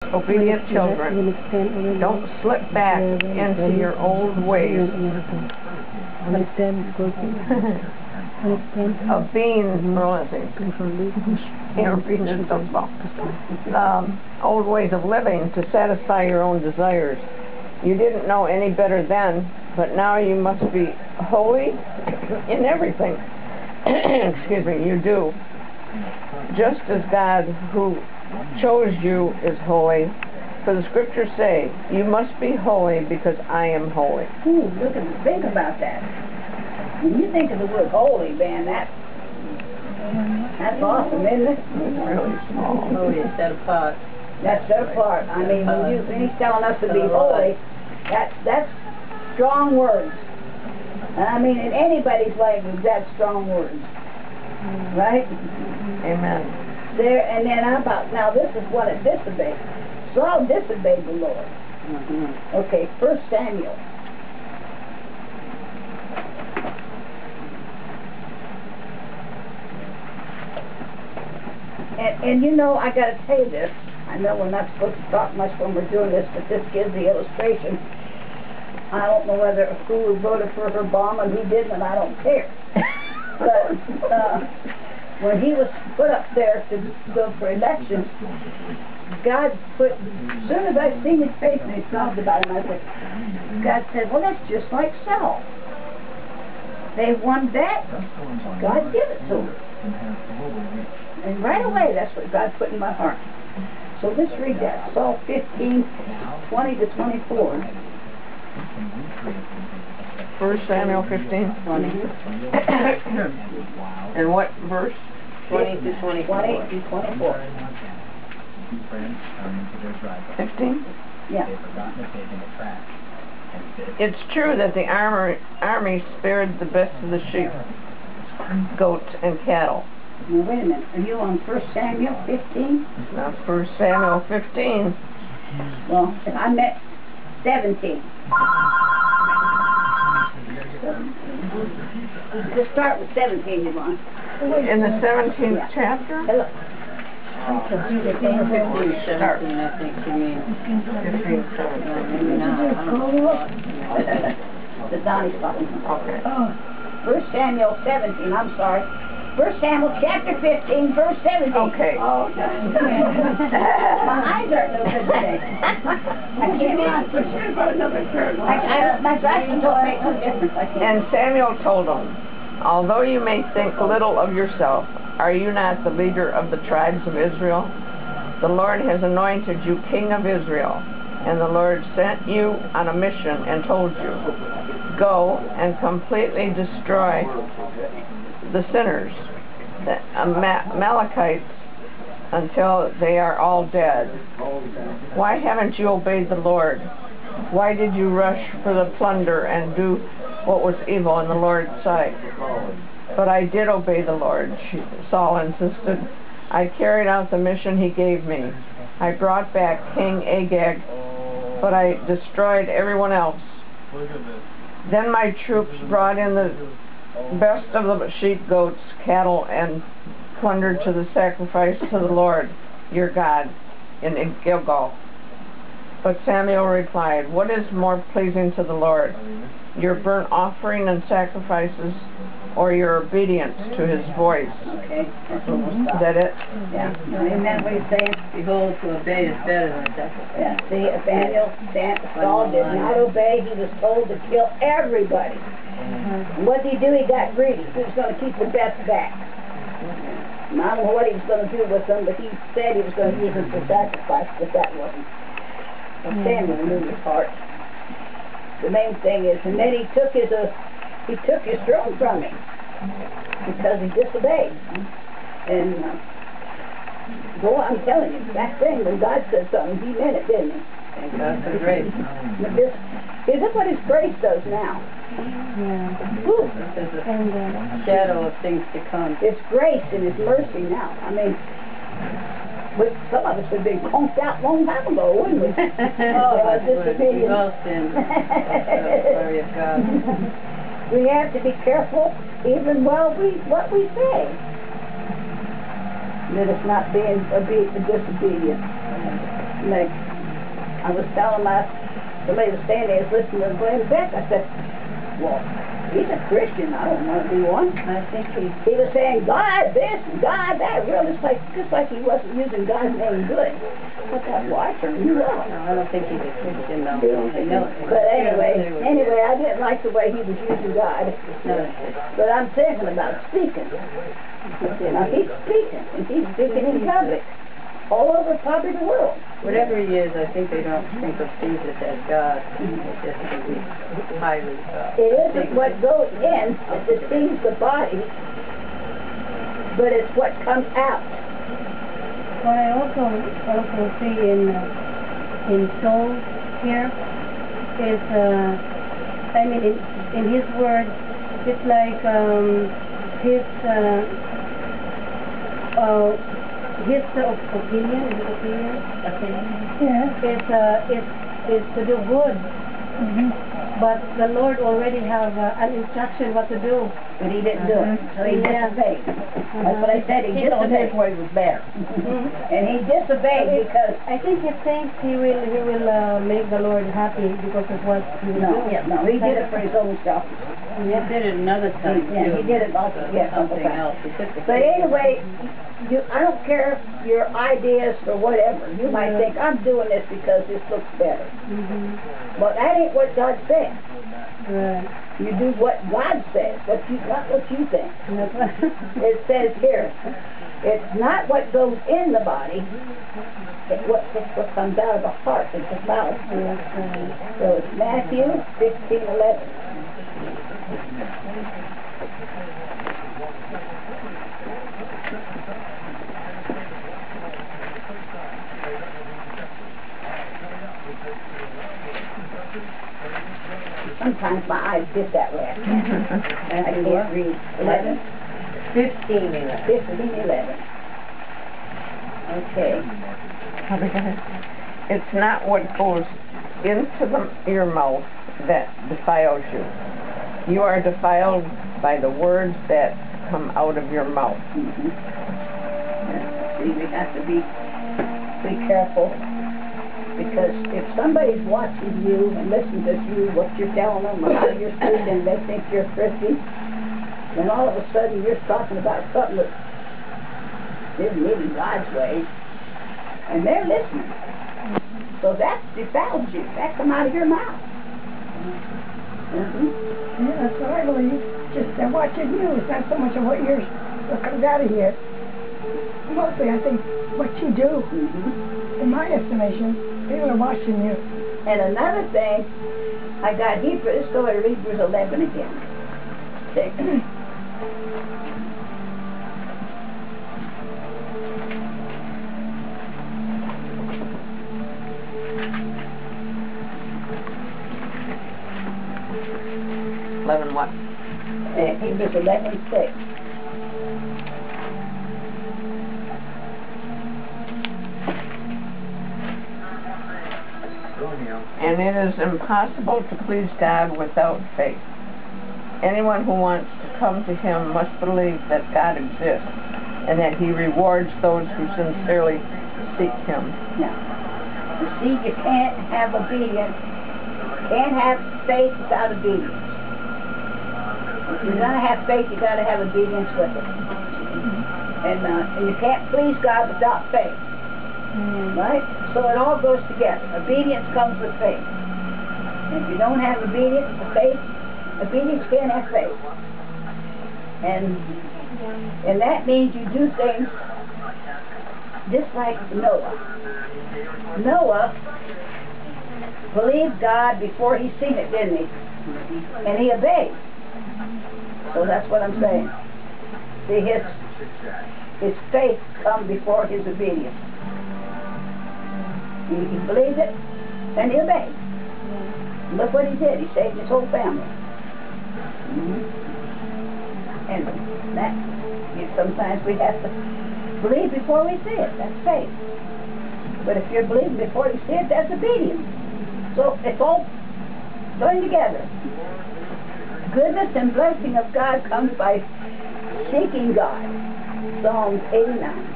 Obedient children, don't slip back into your old ways of being old ways of living to satisfy your own desires. You didn't know any better then, but now you must be holy in everything. Excuse me, you do. Just as God who chose you is holy. For the scriptures say, you must be holy because I am holy. Ooh, think about that. When you think of the word holy, man, that's awesome, isn't it? It's really small. Holy is set apart. That's set apart. I mean, when he's telling us to be holy, that's strong words. I mean, in anybody's language, that's strong words. Right? Amen. There, and then now this is what it disobeyed. Saul disobeyed the Lord. Okay, 1 Samuel. And you know, I got to tell you this. I know we're not supposed to talk much when we're doing this, but this gives the illustration. I don't know who voted for her bomb and who didn't, and I don't care. But when he was put up there to go for election, God put, as soon as I seen his face and he talked about him, I said, God said, well, that's just like Saul. They wanted that, God give it to them. And right away, that's what God put in my heart. So let's read that. Psalm 15, 20 to 24. 1 Samuel 15, 20. And what verse? 20 to 24. 20 to 24. 15? Yeah. It's true that the army spared the best of the sheep, goats, and cattle. Now, wait a minute. Are you on 1 Samuel 15? Now, 1 Samuel 15. Well, if I meant 17. Just start with 17, Yvonne. In the 17th chapter? Hello. 15, 17, I think you mean. 15, 17. The Donnie's talking. Okay. 1 Samuel 17, I'm sorry. 1 Samuel chapter 15, verse 17. Okay. Oh, my eyes aren't no good today. I can't see. My glasses don't make no difference. And Samuel told him, although you may think little of yourself, are you not the leader of the tribes of Israel? The Lord has anointed you king of Israel, and the Lord sent you on a mission and told you, go and completely destroy the sinners, the Amalekites, until they are all dead. Why haven't you obeyed the Lord? Why did you rush for the plunder and do what was evil in the Lord's sight? But I did obey the Lord, Saul insisted. I carried out the mission he gave me. I brought back King Agag, but I destroyed everyone else. Then my troops brought in the best of the sheep, goats, cattle, and plundered to the sacrifice to the Lord, your God, in Gilgal. But Samuel replied, what is more pleasing to the Lord, your burnt offering and sacrifices, or your obedience to his voice? Okay, that's what we'll stop. Is that it? Yeah. Isn't that what he's saying? Behold, to obey is better than sacrifice. Yeah. See, Saul did not obey. He was told to kill everybody. And what did he do? He got greedy. He was going to keep the best back. And I don't know what he was going to do with them, but he said he was going to use them for sacrifice, but that wasn't. Well, Samuel knew his heart. The main thing is, and then he took his throne from him because he disobeyed. And boy, I'm telling you, back then when God said something, he meant it, didn't he? Thank God for grace. Is it what his grace does now? Yeah. This is a shadow of things to come. It's grace and His mercy now. I mean, some of us would have been conked out a long time ago, wouldn't we? We've all sinned. Glory of God. We have to be careful even while what we say. That it's not being disobedient. Like, I was telling the lady standing there was listening to Glenn Beck. I said, well, he's a Christian. I don't want to be one. I think He was saying, God this, God that. Really, just like he wasn't using God's name good. But that's why I turned you off. no, I don't think he's a Christian though. I know. But anyway, I didn't like the way he was using God. No. But I'm thinking about speaking. Now he's speaking, and he's speaking in public, all over probably the world. Whatever he is, I think they don't think of Jesus as God. It's just that he's highly It isn't what goes in that deceives the body, but it's what comes out. What I also see in soul here is, I mean, in his word, it's like his opinion. Yeah. Is to do good. But the Lord already have an instruction what to do. But he didn't do it, so he disobeyed. That's what I said, he disobeyed. way was better. And he disobeyed because... I think he thinks he will make the Lord happy because of what he will do. No, he did it for his own self. He did it another time too. Yeah, he did it also, something else. He took the But anyway, I don't care your ideas or whatever. You might think, I'm doing this because this looks better. But that ain't what God said. You do what God says, not what you think. It says here, it's not what goes in the body, it's what comes out of the heart, it's the mouth. So it's Matthew 16:11. Sometimes my eyes get that way. I can't read. 11? 15:11. Okay. It's not what goes into your mouth that defiles you. You are defiled by the words that come out of your mouth. See, we have to be careful. Because if somebody's watching you and listening to you, what you're telling them, or how you're speaking, they think you're a Christian, then all of a sudden you're talking about something that isn't even God's way, and they're listening. So that defiles you. That come out of your mouth. Yeah, that's what I believe. Just they're watching you. It's not so much of what comes out of here. Mostly, I think, what you do, in my estimation. People are watching you. And another thing, I got Hebrews, so I read Hebrews 11 again. What? Hebrews 11:6. And it is impossible to please God without faith. Anyone who wants to come to Him must believe that God exists and that He rewards those who sincerely seek Him. Now, you see, you can't have obedience, can't have faith without obedience. If you're going to have faith, you've got to have obedience with it. And you can't please God without faith. Right? So it all goes together. Obedience comes with faith. If you don't have obedience with faith, obedience can't have faith. And that means you do things just like Noah. Noah believed God before he seen it, didn't he? And he obeyed. So that's what I'm saying. See, his faith come before his obedience. He believed it, and he obeyed. Look what he did. He saved his whole family. And that, sometimes we have to believe before we see it. That's faith. But if you're believing before you see it, that's obedience. So it's all going together. Goodness and blessing of God comes by seeking God. Psalms 89.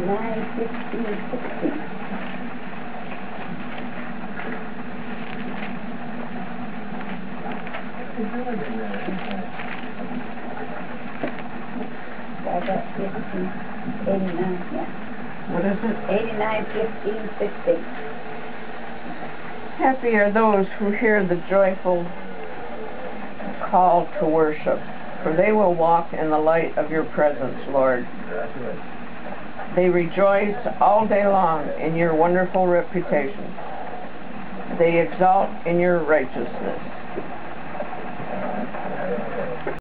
89, 15, 16. I got 15, 89, yeah. What is it? 89, 15, 16. Happy are those who hear the joyful call to worship, for they will walk in the light of your presence, Lord. They rejoice all day long in your wonderful reputation. They exalt in your righteousness.